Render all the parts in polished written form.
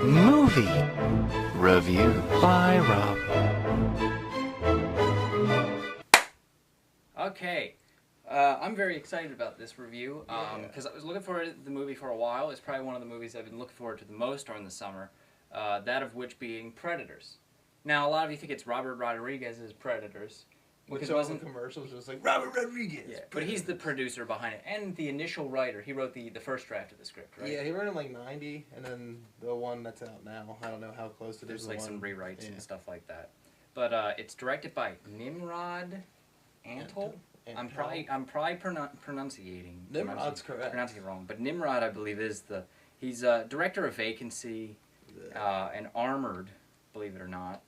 Movie Review by Rob. Okay, I'm very excited about this review because I was looking forward to the movie for a while. It's probably one of the movies I've been looking forward to the most during the summer, that of which being Predators. Now, a lot of you think it's Robert Rodriguez's Predators. Which all the commercials just like, Robert Rodriguez! Yeah, but he's the producer behind it, and the initial writer. He wrote the first draft of the script, right? Yeah, he wrote it in like 90, and then the one that's out now, I don't know how close it is. There's like some rewrites and stuff like that. But it's directed by Nimród, Antal? I'm probably pronouncing Nimrod's correct. Pronouncing it wrong, but Nimród, I believe, is he's director of Vacancy, and Armored, believe it or not.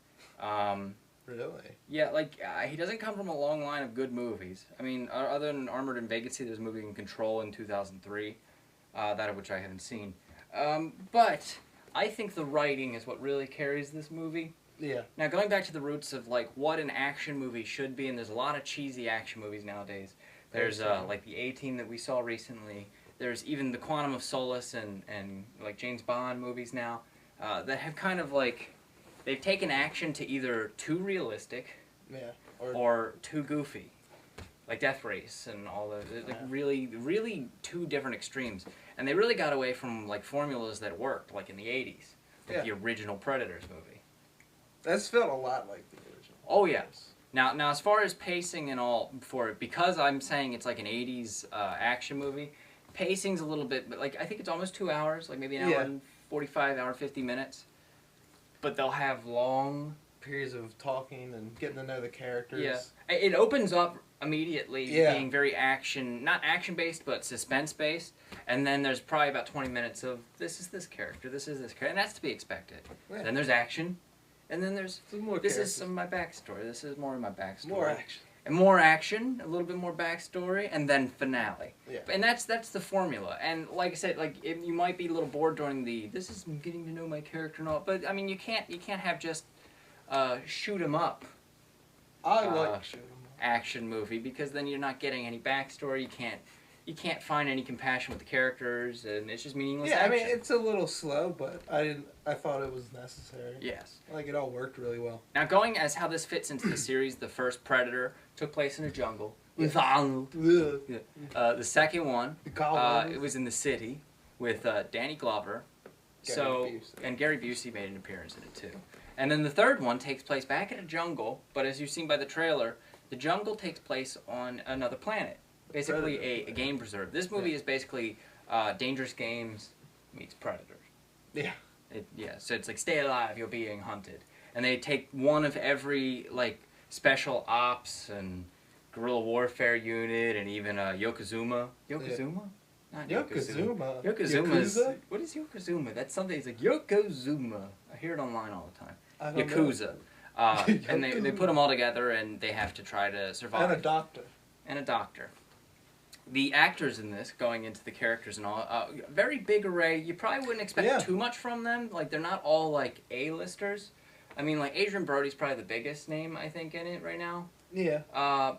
Really? Yeah, like he doesn't come from a long line of good movies. I mean, other than Armored and Vacancy, there's a movie in Control in 2003, that of which I haven't seen. But I think the writing is what really carries this movie. Yeah. Now, going back to the roots of like what an action movie should be, and there's a lot of cheesy action movies nowadays. There's like the A-Team that we saw recently. There's even the Quantum of Solace and like James Bond movies now that have kind of like they've taken action to either too realistic, or too goofy, like Death Race and all the like really two different extremes. And they really got away from like formulas that worked, like in the '80s, like the original Predators movie. That's felt a lot like the original. Oh yeah. Now as far as pacing and all for it, because I'm saying it's like an '80s action movie, pacing's a little bit, but like I think it's almost 2 hours, like maybe an hour and 45, hour 50 minutes. But they'll have long periods of talking and getting to know the characters. Yeah, it opens up immediately being very not action-based, but suspense-based. And then there's probably about 20 minutes of, this is this character, this is this character, and that's to be expected. Yeah. Then there's action, and then there's, this is some of my backstory, this is more of my backstory. More action. And more action, a little bit more backstory, and then finale. Yeah. And that's the formula. And like I said, like you might be a little bored during this is getting to know my character and all, but I mean you can't have just shoot 'em up. I like shoot 'em up action movie, because then you're not getting any backstory. You can't find any compassion with the characters, and it's just meaningless. Yeah, action. I mean it's a little slow, but I thought it was necessary. Yes. Like it all worked really well. Now going as how this fits into the series, the first Predator took place in a jungle with Arnold. The second one, it was in the city with Danny Glover. And Gary Busey made an appearance in it too. And then the third one takes place back in a jungle, but as you've seen by the trailer, the jungle takes place on another planet. Basically a game preserve. This movie is basically Dangerous Games meets Predator. Yeah. So it's like stay alive, you're being hunted. And they take one of every like special ops and guerrilla warfare unit and even Yokozuna. Yokozuna? Not Yokozuna. Yokozuna is... What is Yokozuna? That's something, it's like Yokozuna. I hear it online all the time. Yakuza. And they put them all together and they have to try to survive. And a doctor. And a doctor. The actors in this, going into the characters and all, very big array. You probably wouldn't expect too much from them. Like, they're not all, like, A-listers. I mean, like, Adrien Brody's probably the biggest name, I think, in it right now. Yeah.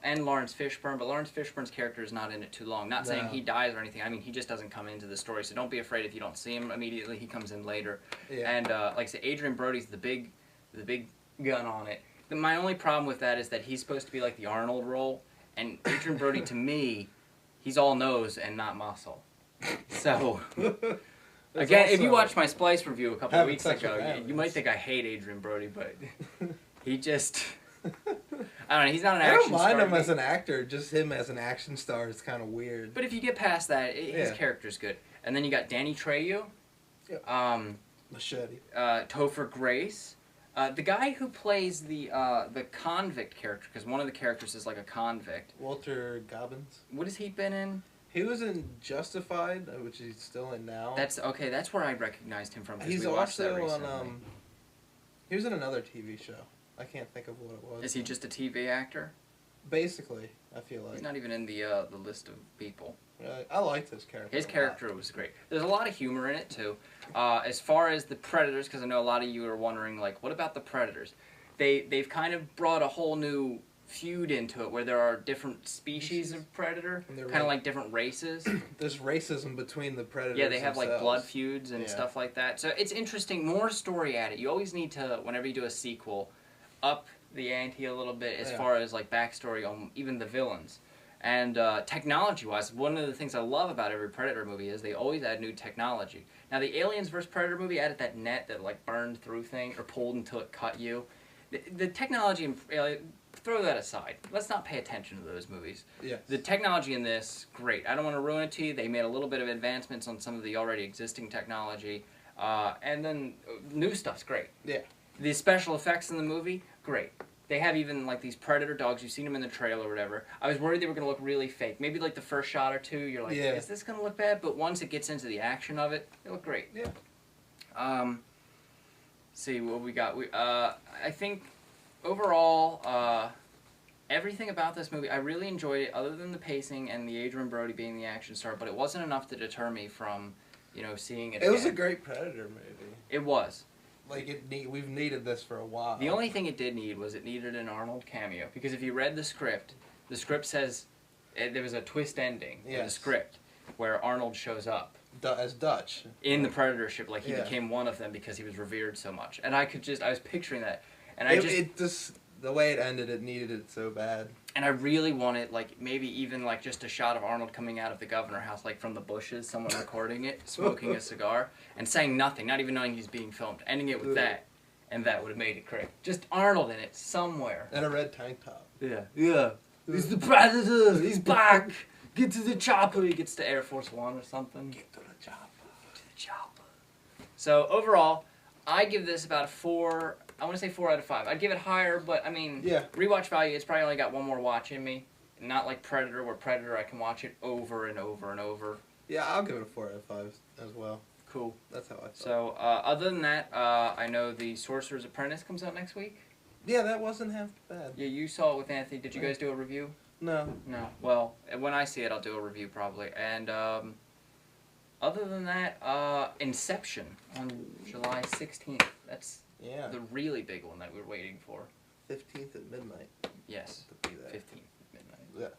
And Laurence Fishburne, but Laurence Fishburne's character is not in it too long. Not saying he dies or anything. I mean, he just doesn't come into the story, so don't be afraid if you don't see him immediately. He comes in later. Yeah. And, like I said, Adrien Brody's the big gun on it. My only problem with that is that he's supposed to be, like, the Arnold role, and Adrien Brody, to me... He's all nose and not muscle. So, again, if you watched my Splice review a couple of weeks ago, you might think I hate Adrien Brody, but he just... I don't know, he's not an action star. I don't mind him as an actor, just him as an action star is kind of weird. But if you get past that, his character's good. And then you got Danny Trejo. Machete. Topher Grace. The guy who plays the convict character, because one of the characters is like a convict. Walter Goggins. What has he been in? He was in Justified, which he's still in now. That's where I recognized him from. He's also on. He was in another TV show. I can't think of what it was. Is he just a TV actor? Basically, I feel like. He's not even in the list of people. I liked his character. His character was great. There's a lot of humor in it, too. As far as the Predators, because I know a lot of you are wondering, like, what about the Predators? They've kind of brought a whole new feud into it where there are different species of predator, kind of like different races. There's racism between the predators. Yeah, they have themselves. like blood feuds and stuff like that. So it's interesting. More story at it. You always need to, whenever you do a sequel, up the ante a little bit as far as like backstory on even the villains. And technology-wise, one of the things I love about every Predator movie is they always add new technology. Now, the Aliens vs. Predator movie added that net that like burned through things or pulled until it cut you. The technology in throw that aside. Let's not pay attention to those movies. Yes. The technology in this, great. I don't want to ruin it to you. They made a little bit of advancements on some of the already existing technology, and then new stuff's great. Yeah. The special effects in the movie, great. They have even like these predator dogs. You've seen them in the trailer or whatever. I was worried they were going to look really fake. Maybe like the first shot or two, you're like, is this going to look bad? But once it gets into the action of it, they look great. Yeah. See what we got. I think overall, everything about this movie, I really enjoyed it. Other than the pacing and the Adrien Brody being the action star, but it wasn't enough to deter me from, seeing it. It was a great Predator movie. It was. Like we've needed this for a while. The only thing it did need was it needed an Arnold cameo, because if you read the script says there was a twist ending in the script where Arnold shows up as Dutch in the Predator ship, like he became one of them because he was revered so much, and I was picturing that, and it just the way it ended, it needed it so bad. And I really wanted, like, maybe even, like, just a shot of Arnold coming out of the Governor House, like, from the bushes, someone recording it, smoking a cigar, and saying nothing, not even knowing he's being filmed, ending it with that, and that would have made it correct. Just Arnold in it, somewhere. And a red tank top. Yeah. Yeah. He's the Predator! He's back! Get to the chopper! He gets to Air Force One or something. Get to the chopper. Get to the chopper. So, overall, I give this about a 4... I want to say 4 out of 5. I'd give it higher, but I mean, rewatch value, it's probably only got one more watch in me. Not like Predator, where Predator I can watch it over and over and over. Yeah, I'll give it a 4 out of 5 as well. Cool. That's how I feel. So, other than that, I know The Sorcerer's Apprentice comes out next week. Yeah, that wasn't half bad. Yeah, you saw it with Anthony. Did you guys do a review? No. No. Well, when I see it, I'll do a review probably. And, other than that, Inception on July 16th. That's... Yeah. The really big one that we're waiting for. 15th at midnight. Yes. 15th at midnight. Yes.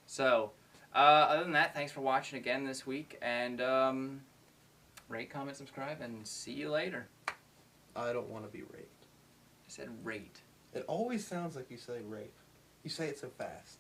So, other than that, thanks for watching again this week. And rate, comment, subscribe, and see you later. I don't want to be raped. I said rate. It always sounds like you say rape. You say it so fast.